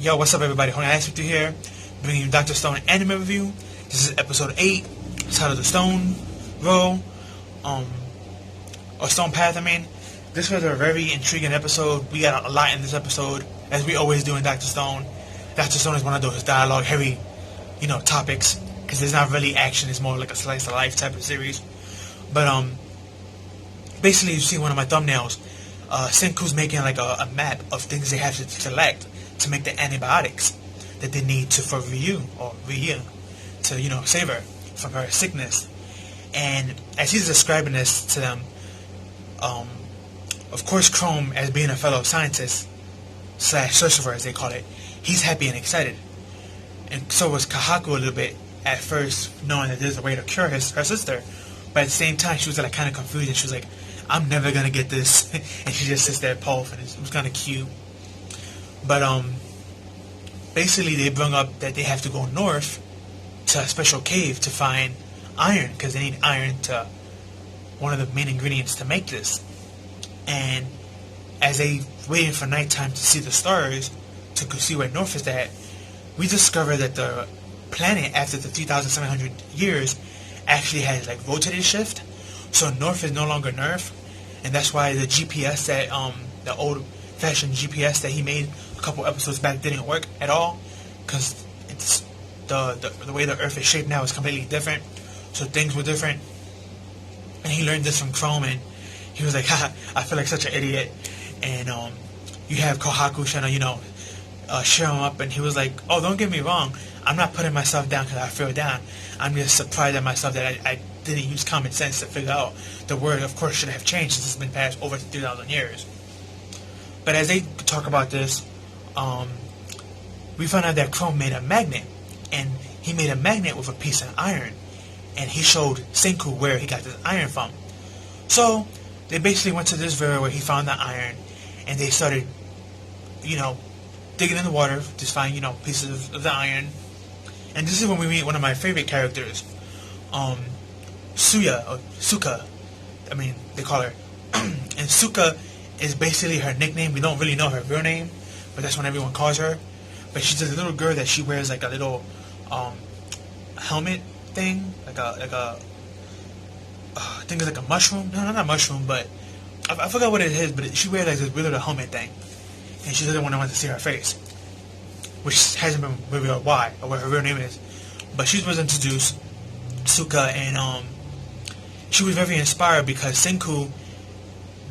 Yo, what's up everybody? Honey Ice Victor here, bringing you Dr. Stone anime review. This is episode 8, titled The Stone Row, or Stone Path, I mean. This was a very intriguing episode. We got a lot in this episode, as we always do in Dr. Stone. Dr. Stone is one of those dialogue heavy, topics, because there's not really action, it's more like a slice of life type of series. But, basically you see one of my thumbnails, Senku's making like a map of things they have to select to make the antibiotics that they need for Ryu to save her from her sickness. And as he's describing this to them, of course Chrome, as being a fellow scientist / sorcerer as they call it, he's happy and excited. And so was Kahaku a little bit at first, knowing that there's a way to cure her sister. But at the same time she was like kind of confused, and she was like, I'm never gonna get this. And she just sits there puff, and it was kind of cute. But basically they bring up that they have to go north to a special cave to find iron, because they need iron to one of the main ingredients to make this. And as they waiting for nighttime to see the stars, to see where north is at, we discover that the planet, after the 3,700 years, actually has like rotated shift. So north is no longer north, and that's why the GPS that the old-fashioned GPS that he made a couple episodes back didn't work at all, because it's the way the Earth is shaped now is completely different. So things were different, and he learned this from Chrome, and he was like, haha, I feel like such an idiot. And you have Kohaku trying to cheer him up, and he was like, oh, don't get me wrong, I'm not putting myself down because I feel down. I'm just surprised at myself that I didn't use common sense to figure out the word, of course, should have changed since it's been passed over 3,000 years. But as they talk about this, we found out that Chrome made a magnet, and he made a magnet with a piece of iron, and he showed Senku where he got this iron from. So they basically went to this river where he found the iron, and they started, digging in the water to find, pieces of the iron. And this is when we meet one of my favorite characters, Suka, I mean, they call her. And Suka is basically her nickname. We don't really know her real name, but that's what everyone calls her. But she's a little girl that she wears like a little helmet thing, I think it's like a mushroom. No, not a mushroom, but I forgot what it is. But she wears like this little helmet thing, and she's the one that wants to see her face, which hasn't been revealed why or what her real name is. But she was introduced, Suka, and she was very inspired because Senku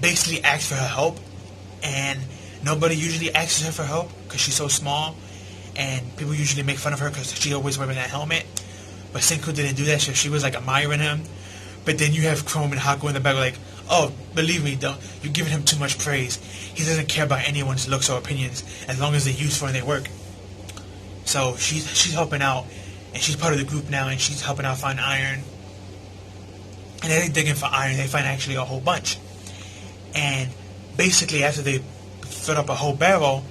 basically asked for her help, and nobody usually asks her for help because she's so small, and people usually make fun of her because she always wearing that helmet. But Senku didn't do that, so she was like admiring him. But then you have Chrome and Haku in the back like, oh, believe me, you're giving him too much praise. He doesn't care about anyone's looks or opinions as long as they're useful and they work. So she's helping out, and she's part of the group now, and she's helping out find iron. And they're digging for iron. They find actually a whole bunch. And basically after they filled up a whole barrel,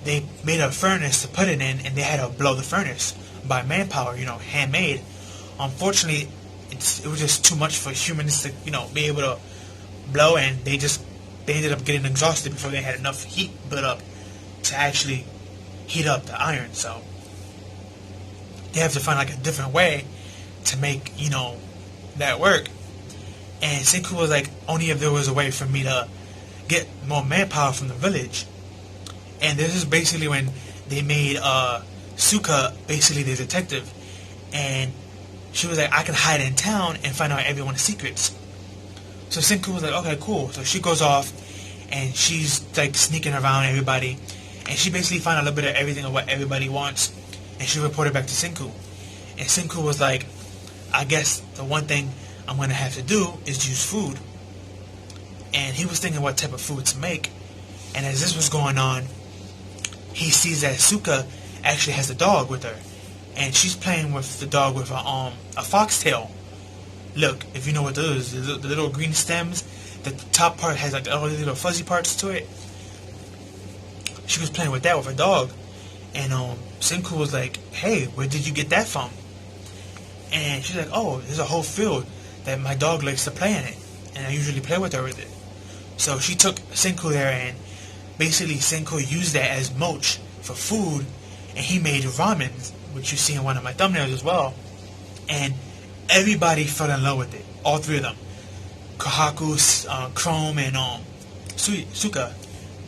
they made a furnace to put it in, and they had to blow the furnace by manpower, handmade. Unfortunately, it was just too much for humans to, be able to blow, and they ended up getting exhausted before they had enough heat built up to actually heat up the iron. So they have to find like a different way to make, that work. And Senku was like, only if there was a way for me to get more manpower from the village. And this is basically when they made Suka basically the detective, and she was like, I can hide in town and find out everyone's secrets. So Senku was like, okay, cool. So she goes off, and she's like sneaking around everybody, and she basically found a little bit of everything of what everybody wants, and she reported back to Senku. And Senku was like, I guess the one thing I'm going to have to do is use food. And he was thinking what type of food to make. And as this was going on, he sees that Suka actually has a dog with her, and she's playing with the dog with a foxtail. Look, if you know what those is, the little green stems, the top part has like all these little fuzzy parts to it. She was playing with that with her dog, and Senku was like, hey, where did you get that from? And she's like, oh, there's a whole field that my dog likes to play in it, and I usually play with her with it. So she took Senku there, and basically Senku used that as mulch for food, and he made ramen, which you see in one of my thumbnails as well. And everybody fell in love with it. All three of them, Kohaku, Chrome, and Suka.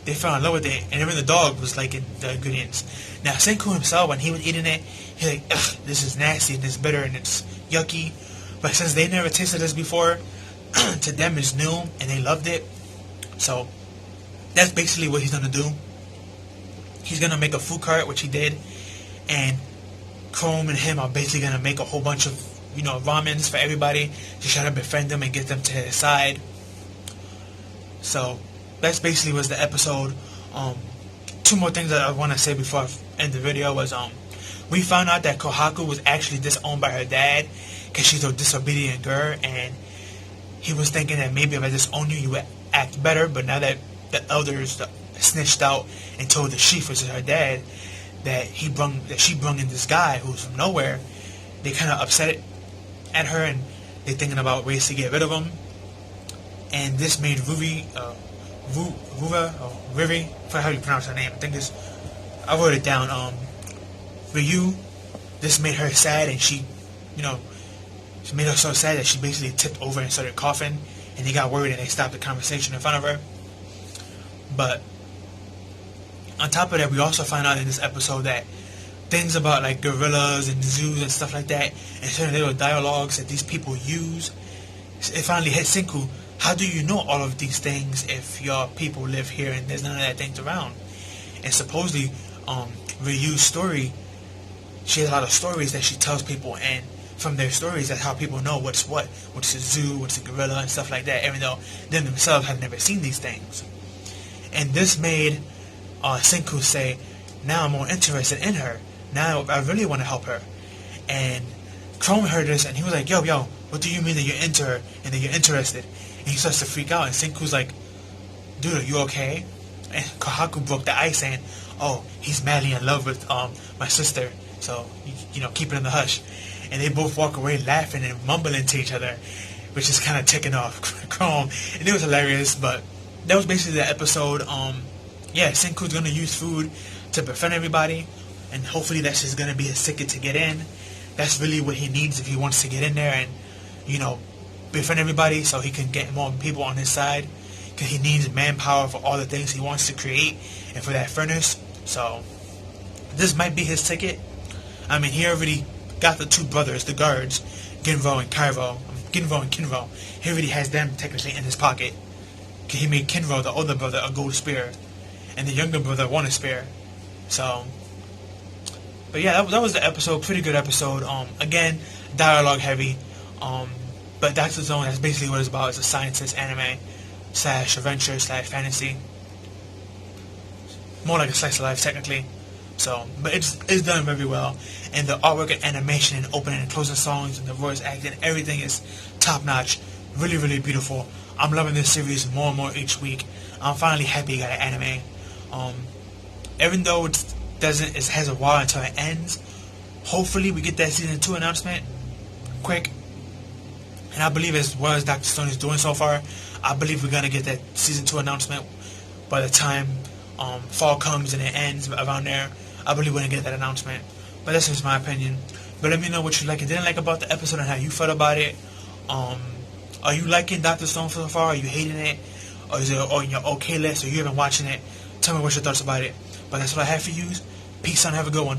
They fell in love with it, and even the dog was liking the ingredients. Now Senku himself, when he was eating it, he's like, ugh, this is nasty and it's bitter and it's yucky. But since they never tasted this before, to them it's new and they loved it. So that's basically what he's gonna do. He's gonna make a food cart, which he did, and Chrome and him are basically gonna make a whole bunch of ramens for everybody to try to befriend them and get them to his side. So that's basically was the episode. Two more things that I want to say before I end the video was we found out that Kohaku was actually disowned by her dad because she's a disobedient girl, and he was thinking that maybe if I disown you, you would act better. But now that the elders snitched out and told the chief, which is her dad, that she brung in this guy who's from nowhere, they kind of upset at her, and they're thinking about ways to get rid of him. And this made Riri, I forgot how you pronounce her name. I wrote it down. Ryu. This made her sad, and she made her so sad that she basically tipped over and started coughing. And they got worried and they stopped the conversation in front of her. But on top of that, we also find out in this episode that things about like gorillas and zoos and stuff like that, and certain little dialogues that these people use, it finally hit Senku. How do you know all of these things if your people live here and there's none of that things around? And supposedly, Ryu's story, she has a lot of stories that she tells people, and from their stories, that's how people know what's a zoo, what's a gorilla, and stuff like that, even though they themselves have never seen these things. And this made Senku say, now I'm more interested in her. Now I really want to help her. And Chrome heard this, and he was like, yo, what do you mean that you're into her and that you're interested? And he starts to freak out, and Senku's like, dude, are you okay? And Kohaku broke the ice saying, oh, he's madly in love with my sister, so, keep it in the hush. And they both walk away laughing and mumbling to each other, which is kind of ticking off Chrome. And it was hilarious, but that was basically the episode. Senku's going to use food to befriend everybody, and hopefully that's just going to be his ticket to get in. That's really what he needs if he wants to get in there and, befriend everybody so he can get more people on his side, because he needs manpower for all the things he wants to create and for that furnace. So this might be his ticket. I mean, he already got the two brothers, the guards, Ginro and Kinro. He already has them technically in his pocket. He made Kinro, the older brother, a gold spear, and the younger brother won a spear. So, but yeah, that was the episode. Pretty good episode. Again, dialogue heavy. But Dr. Stone, that's basically what it's about. It's a scientist anime / adventure / fantasy. More like a slice of life, technically. So, but it's done very well. And the artwork and animation and opening and closing songs and the voice acting, everything is top notch. Really, really beautiful. I'm loving this series more and more each week. I'm finally happy it got an anime. Even though it has a while until it ends, hopefully we get that season 2 announcement quick. And I believe, as well as Dr. Stone is doing so far, I believe we're gonna get that season 2 announcement by the time fall comes and it ends around there. I believe we're gonna get that announcement. But that's just my opinion. But let me know what you like and didn't like about the episode and how you felt about it. Are you liking Dr. Stone so far? Are you hating it? Or is it on your okay list? Or you even watching it? Tell me what your thoughts about it. But that's what I have for you. Peace out. Have a good one.